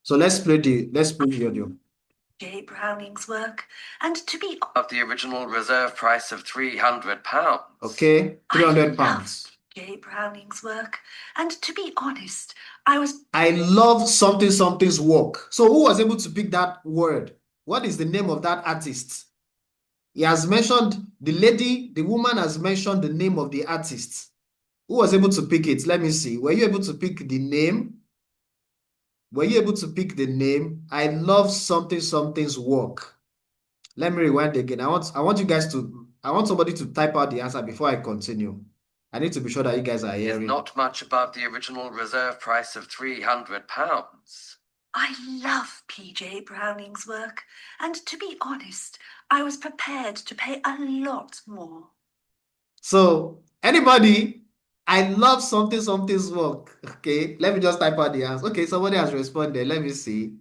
So let's play the audio. J. Browning's work, and to be Of the original reserve price of £300. Okay, I £300. loved J. Browning's work, and to be honest, I love something's work. So who was able to pick that word? What is the name of that artist? He has mentioned the woman has mentioned the name of the artist. Who was able to pick it? Let me see. Were you able to pick the name? Were you able to pick the name? I love something's work. Let me rewind again. I want you guys to, I want somebody to type out the answer before I continue. I need to be sure that you guys are Is hearing. not much above the original reserve price of £300. I love P.J. Browning's work, and to be honest, I was prepared to pay a lot more. So, anybody, I love something's work. Okay, let me just type out the answer. Okay, somebody has responded. Let me see.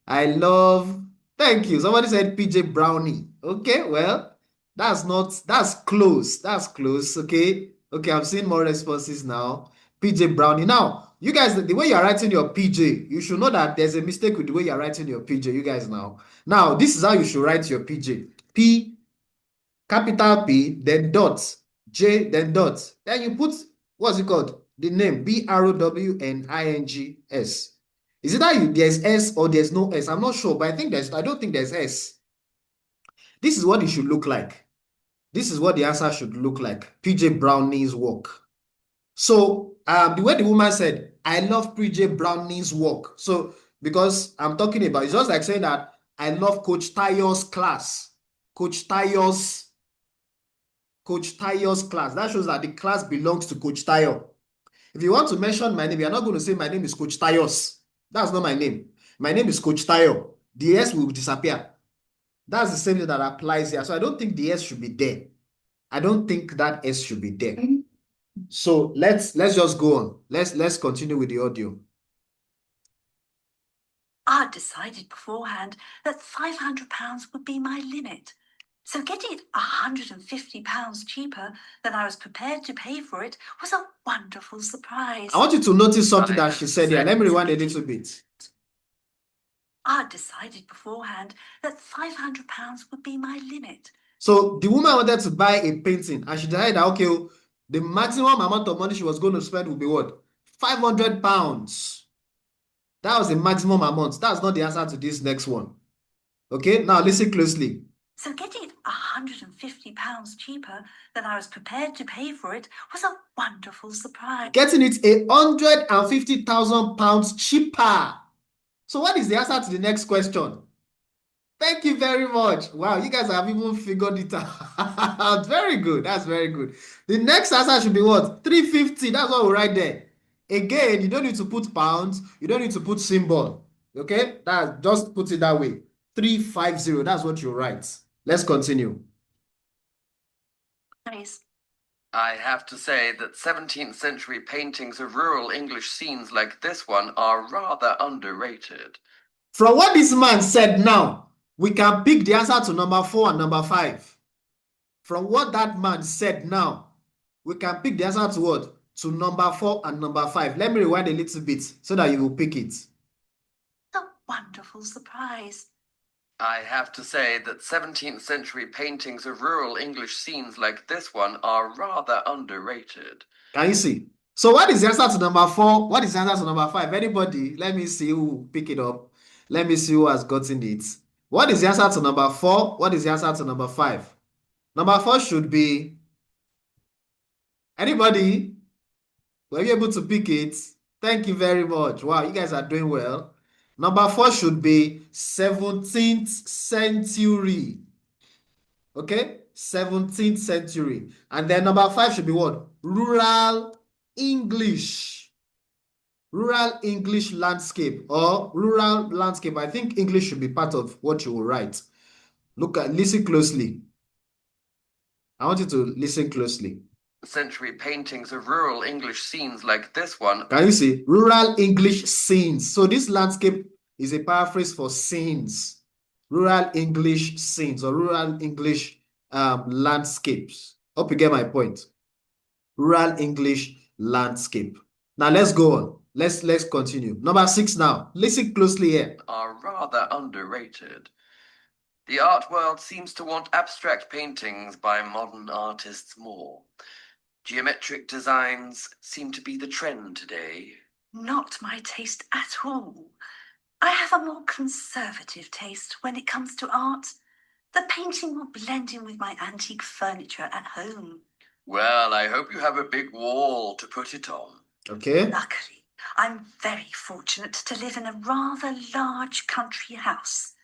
I love, thank you. Somebody said PJ Brownie. Okay, well, that's close. That's close. Okay, okay, I'm seeing more responses now. PJ Brownie. Now, you guys, the way you're writing your PJ, you should know that there's a mistake with the way you're writing your PJ, you guys now. Now, this is how you should write your PJ. P, capital P, then dot, J, then dot. Then you put, what's it called? The name, Brownings. Is it that there's S or there's no S? I'm not sure, but I don't think there's S. This is what it should look like. This is what the answer should look like. PJ Browning's work. So the way the woman said, I love PJ Browning's work. So because I'm talking about, it's just like saying that I love Coach Tayo's class. Coach Tayo's class. That shows that the class belongs to Coach Tayo. If you want to mention my name, you're not going to say my name is Coach Tayos. That's not my name. My name is Coach Tayo. The S will disappear. That's the same thing that applies here. So I don't think the S should be there. I don't think that S should be there. So let's just go on. Let's continue with the audio. I'd decided beforehand that £500 would be my limit. So getting it £150 cheaper than I was prepared to pay for it was a wonderful surprise. I want you to notice something that she said here. Let me rewind a little bit. I'd decided beforehand that £500 would be my limit. So the woman wanted to buy a painting and she decided that, okay, the maximum amount of money she was going to spend would be what? £500. That was the maximum amount. That's not the answer to this next one. Okay, now listen closely. So getting it £150 cheaper than I was prepared to pay for it was a wonderful surprise. Getting it £150,000 cheaper. So what is the answer to the next question? Thank you very much. Wow, you guys have even figured it out. Very good. That's very good. The next answer should be what? 350. That's what we write there. Again, you don't need to put pounds. You don't need to put symbol. Okay? Just put it that way. 350. That's what you write. Let's continue. Nice. I have to say that 17th century paintings of rural English scenes like this one are rather underrated. From what this man said now, we can pick the answer to number 4 and number 5. From what that man said now, we can pick the answer to what? To number 4 and number 5. Let me rewind a little bit so that you will pick it. A wonderful surprise. I have to say that 17th century paintings of rural English scenes like this one are rather underrated. Can you see? So what is the answer to number 4? What is the answer to number 5? Anybody? Let me see who will pick it up. Let me see who has gotten it. What is the answer to number 4? What is the answer to number 5? Number 4 should be... Anybody? Were you able to pick it? Thank you very much. Wow, you guys are doing well. Number 4 should be 17th century. Okay? 17th century. And then number 5 should be what? Rural English. Rural English landscape or rural landscape. I think English should be part of what you will write. Listen closely. I want you to listen closely. Century paintings of rural English scenes like this one. Can you see? Rural English scenes. So this landscape is a paraphrase for scenes. Rural English scenes or rural English landscapes. Hope you get my point. Rural English landscape. Now let's go on. Let's continue. Number 6 now. Listen closely here. Are rather underrated. The art world seems to want abstract paintings by modern artists more. Geometric designs seem to be the trend today. Not my taste at all. I have a more conservative taste when it comes to art. The painting will blend in with my antique furniture at home. Well, I hope you have a big wall to put it on. Okay. Luckily, I'm very fortunate to live in a rather large country house.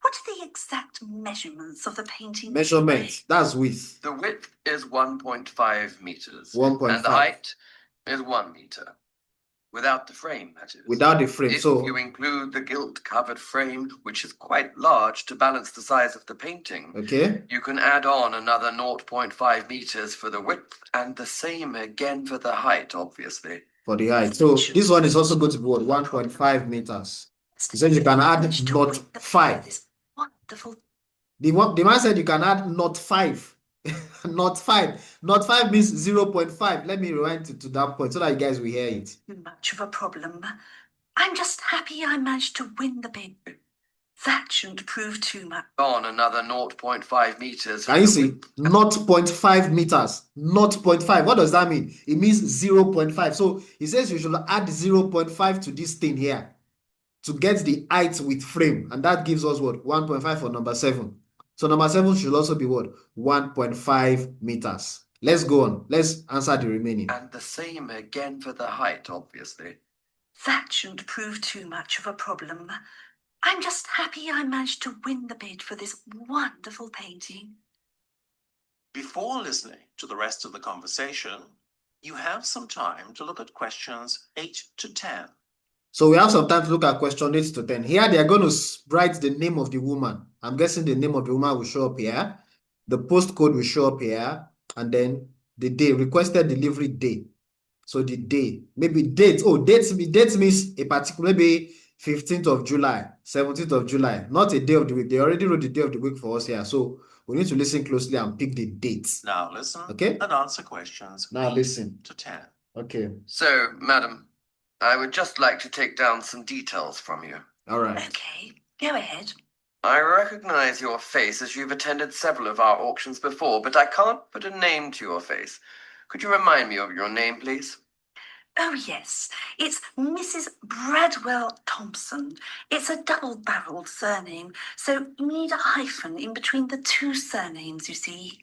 What are the exact measurements of the painting? Measurement. That's width. The width is 1.5 meters. 1.5. And the height is 1 meter. Without the frame, that is. Without the frame. If So you include the gilt-covered frame, which is quite large to balance the size of the painting, okay. you can add on another 0.5 meters for the width and the same again for the height, obviously. For the height. So this one is also going to be what? 1.5 meters. He said you can add 0.5. Wonderful. The man said you can add 0.5. 0.5. 0.5 means 0.5. Let me rewind to that point so that you guys will hear it. Much of a problem. I'm just happy I managed to win the bid. That shouldn't prove too much. On another 0.5 meters. Can you see? 0.5 meters. 0.5. What does that mean? It means 0.5. So he says you should add 0.5 to this thing here to get the height with frame. And that gives us what? 1.5 for number 7. So number 7 should also be what? 1.5 meters. Let's go on. Let's answer the remaining. And the same again for the height, obviously. That shouldn't prove too much of a problem. I'm just happy I managed to win the bid for this wonderful painting. Before listening to the rest of the conversation, you have some time to look at questions 8 to 10. So we have some time to look at question 8 to 10. Here they are going to write the name of the woman. I'm guessing the name of the woman will show up here. The postcode will show up here. And then the day, requested delivery day. So the day, maybe date. Oh, date means a particular, maybe 15th of July, 17th of July, not a day of the week. They already wrote the day of the week for us here. So we need to listen closely and pick the dates. Now listen, okay, and answer questions now 8 listen to 10. Okay. So, madam, I would just like to take down some details from you. All right. Okay, go ahead. I recognize your face as you've attended several of our auctions before, but I can't put a name to your face. Could you remind me of your name, please? Oh, yes. It's Mrs. Bradwell Thompson. It's a double-barreled surname, so you need a hyphen in between the two surnames, you see.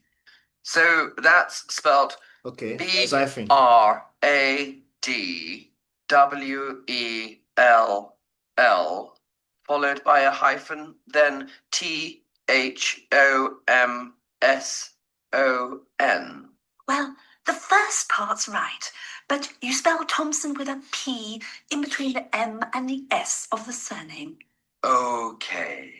So that's spelled Okay. Bradwell, followed by a hyphen, then Thomson. Well, the first part's right, but you spell Thompson with a P in between the M and the S of the surname. Okay.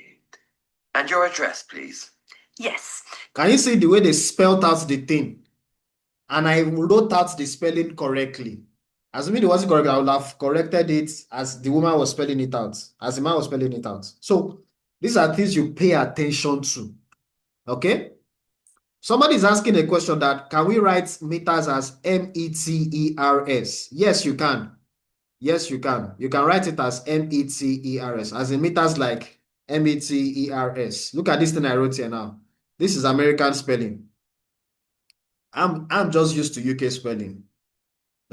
And your address, please? Yes. Can you see the way they spelled out the thing? And I wrote out the spelling correctly. Assuming it wasn't correct, I would have corrected it as the woman was spelling it out, as the man was spelling it out. So these are things you pay attention to. Okay? Somebody is asking a question that, can we write meters as meters? Yes, you can. Yes, you can. You can write it as meters, as in meters like meters. Look at this thing I wrote here now. This is American spelling. I'm just used to UK spelling.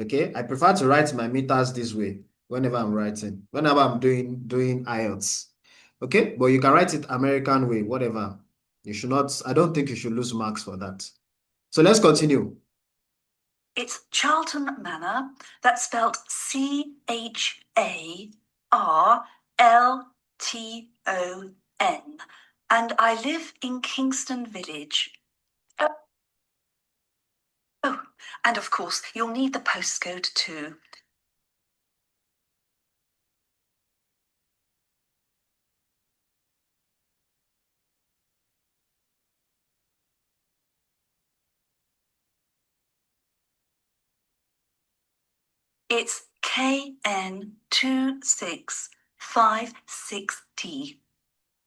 Okay, I prefer to write my meters this way whenever I'm writing, whenever I'm doing IELTS. Okay, but you can write it American way, whatever. You should not, I don't think you should lose marks for that. So let's continue. It's Charlton Manor. That's spelled CHARLTON. And I live in Kingston Village. Oh, and of course, you'll need the postcode too. It's KN26560T.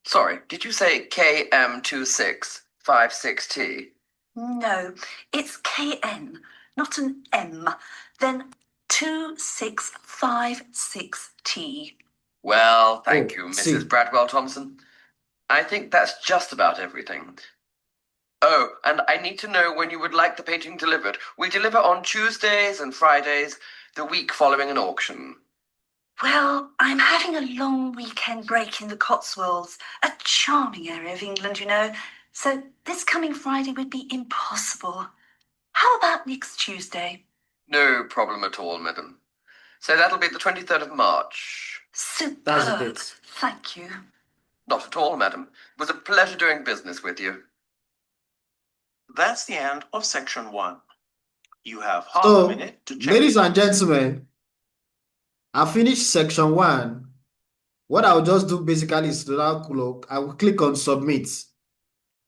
Sorry, did you say KM2656T? No, it's KN, not an M. Then 2 2656T. Well, thank Oh, you, see. Mrs. Bradwell Thompson. I think that's just about everything. Oh, and I need to know when you would like the painting delivered. We deliver on Tuesdays and Fridays, the week following an auction. Well, I'm having a long weekend break in the Cotswolds, a charming area of England, you know, so this coming Friday would be impossible. How about next Tuesday? No problem at all, madam. So that'll be the 23rd of March. Superb. That's the date. Thank you. Not at all, madam. It was a pleasure doing business with you. That's the end of section 1. You have half a So, minute to check. ladies and gentlemen, I finished section 1. What I'll just do basically is I will click on submit.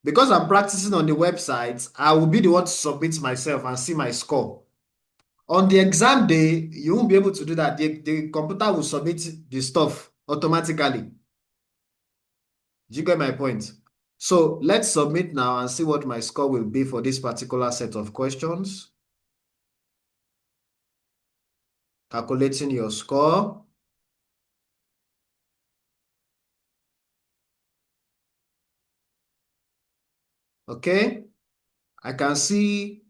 Because I'm practicing on the website, I will be the one to submit myself and see my score. On the exam day, you won't be able to do that. The computer will submit the stuff automatically. Do you get my point? So let's submit now and see what my score will be for this particular set of questions. Calculating your score. Okay, I can see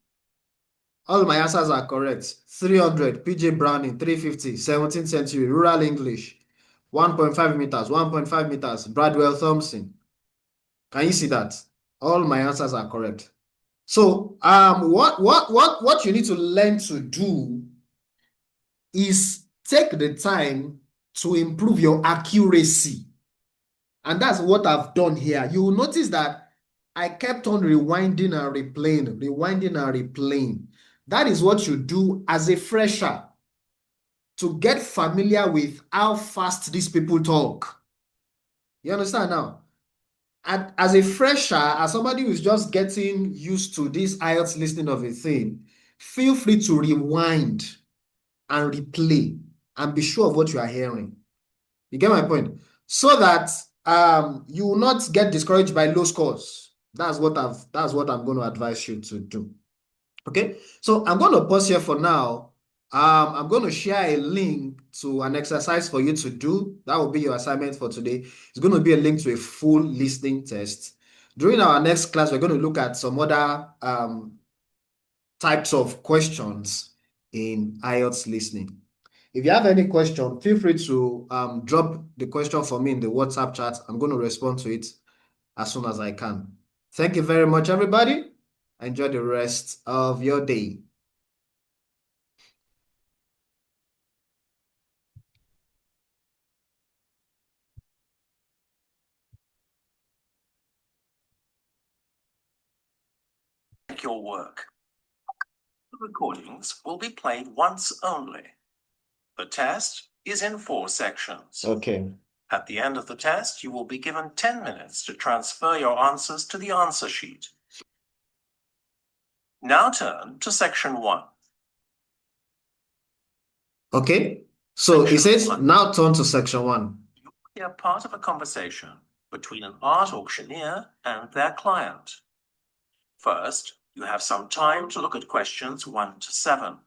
all my answers are correct. 300, PJ Browning, 350, 17th century, rural English, 1.5 meters, 1.5 meters, Bradwell Thompson. Can you see that? All my answers are correct. So what you need to learn to do is take the time to improve your accuracy. And that's what I've done here. You will notice that I kept on rewinding and replaying, rewinding and replaying. That is what you do as a fresher to get familiar with how fast these people talk. You understand now? As a fresher, as somebody who's just getting used to this IELTS listening of a thing, feel free to rewind and replay and be sure of what you are hearing. You get my point? So that you will not get discouraged by low scores. That's what I'm going to advise you to do. Okay, so I'm going to pause here for now. I'm going to share a link to an exercise for you to do. That will be your assignment for today. It's going to be a link to a full listening test. During our next class, we're going to look at some other types of questions in IELTS listening. If you have any question, feel free to drop the question for me in the WhatsApp chat. I'm going to respond to it as soon as I can. Thank you very much, everybody. Enjoy the rest of your day. Your work. The recordings will be played once only. The test is in 4 sections. Okay. At the end of the test, you will be given 10 minutes to transfer your answers to the answer sheet. Now turn to section 1. Okay. So it says now turn to section 1. You will hear part of a conversation between an art auctioneer and their client. First, you have some time to look at questions 1 to 7.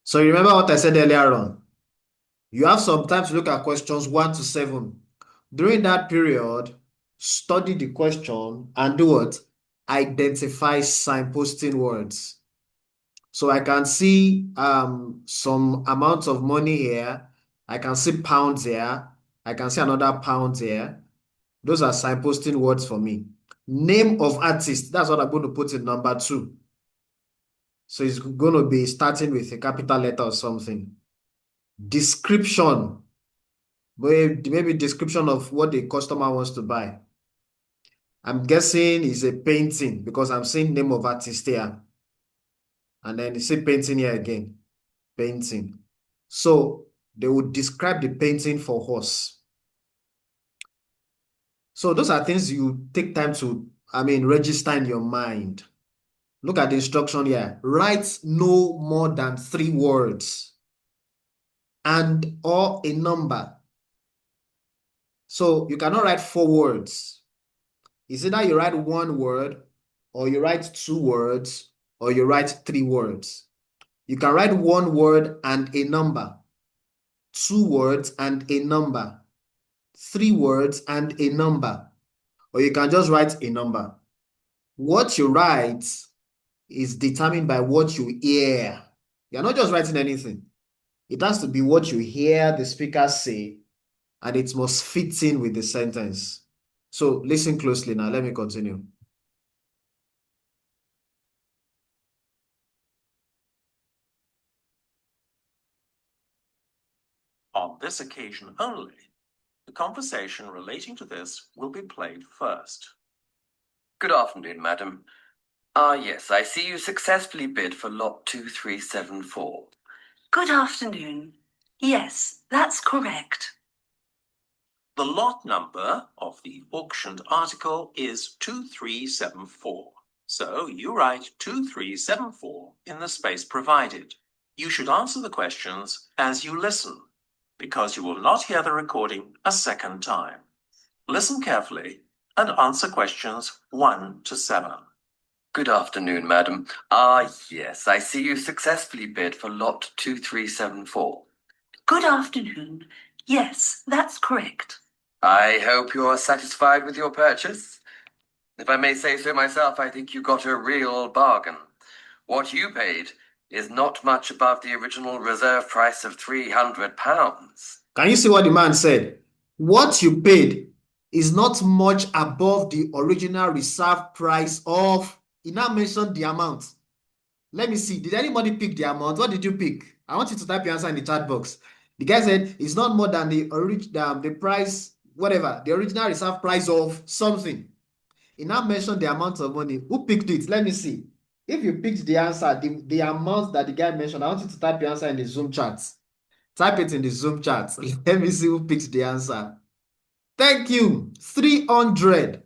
So you remember what I said earlier on? You have some time to look at questions 1 to 7. During that period, study the question and do what? Identify signposting words. So I can see some amount of money here. I can see pounds here. I can see another pound here. Those are signposting words for me. Name of artist, that's what I'm going to put in number 2. So it's going to be starting with a capital letter or something. Description, maybe description of what the customer wants to buy. I'm guessing it's a painting because I'm seeing name of artist here. And then you see painting here again. Painting. So they would describe the painting for us. So those are things you take time to, register in your mind. Look at the instruction here. Write no more than 3 words and or a number. So you cannot write 4 words. It's either you write 1 word or you write 2 words or you write 3 words. You can write one word and a number, 2 words and a number, 3 words and a number, or you can just write a number. What you write is determined by what you hear. You're not just writing anything. It has to be what you hear the speaker say, and it must fit in with the sentence. So listen closely now. Let me continue. On this occasion only, the conversation relating to this will be played first. Good afternoon, madam. Yes, I see you successfully bid for lot 2374. Good afternoon. Yes, that's correct. The lot number of the auctioned article is 2374. So you write 2374 in the space provided. You should answer the questions as you listen, because you will not hear the recording a second time. Listen carefully and answer questions 1 to 7. Good afternoon, madam. Yes, I see you successfully bid for lot 2374. Good afternoon. Yes, that's correct. I hope you are satisfied with your purchase. If I may say so myself, I think you got a real bargain. What you paid is not much above the original reserve price of £300. Can you see what the man said? What you paid is not much above the original reserve price of, he now mentioned the amount. Let me see. Did anybody pick the amount? What did you pick? I want you to type your answer in the chat box. The guy said it's not more than the price, whatever, the original reserve price of something. He now mentioned the amount of money. Who picked it? Let me see. If you picked the answer, the amount that the guy mentioned, I want you to type your answer in the Zoom chat. Type it in the Zoom chat. Let me see who picked the answer. Thank you. 300.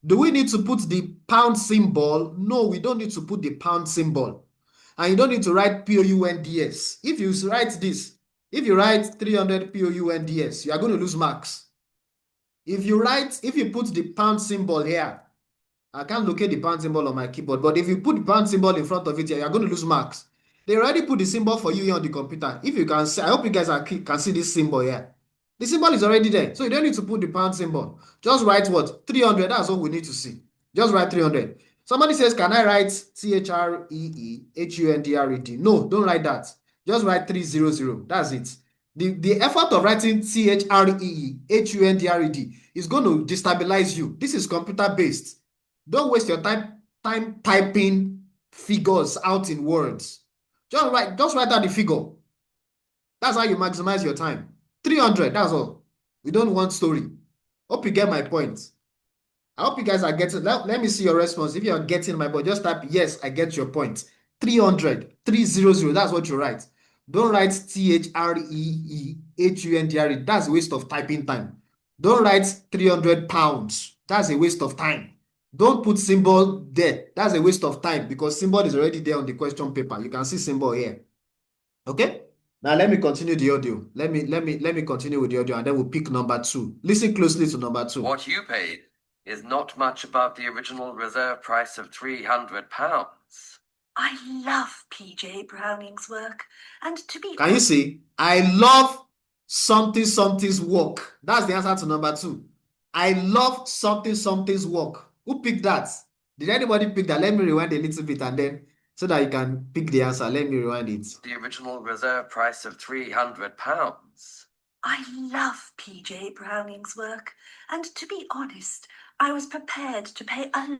Do we need to put the pound symbol? No, we don't need to put the pound symbol. And you don't need to write POUNDS. If you write this, if you write 300 POUNDS, you are going to lose marks. If you put the pound symbol here, I can't locate the pound symbol on my keyboard, but if you put the pound symbol in front of it here, you're going to lose marks. They already put the symbol for you here on the computer. If you can see, I hope you guys can see this symbol here. The symbol is already there, so you don't need to put the pound symbol. Just write what? 300, that's all we need to see. Just write 300. Somebody says, can I write THREEHUNDRED? No, don't write that. Just write 300, that's it. The effort of writing THREEHUNDRED is going to destabilize you. This is computer-based. Don't waste your time typing figures out in words. Just write out the figure. That's how you maximize your time. 300, that's all. We don't want story. Hope you get my point. I hope you guys are getting. Let me see your response. If you are getting my point, just type yes, I get your point. 300, 300, that's what you write. Don't write THREEHUNDRE. That's a waste of typing time. Don't write 300 pounds. That's a waste of time. Don't put symbol there. That's a waste of time because symbol is already there on the question paper. You can see symbol here. Okay? Now let me continue the audio. Let me continue with the audio and then we'll pick number 2. Listen closely to number 2. What you paid is not much above the original reserve price of £300. I love PJ Browning's work, and to be Can you see? I love something's work. That's the answer to number 2. I love something's work. Who picked that? Did anybody pick that? Let me rewind a little bit and then so that you can pick the answer. Let me rewind it. The original reserve price of £300. I love PJ Browning's work, and to be honest, I was prepared to pay a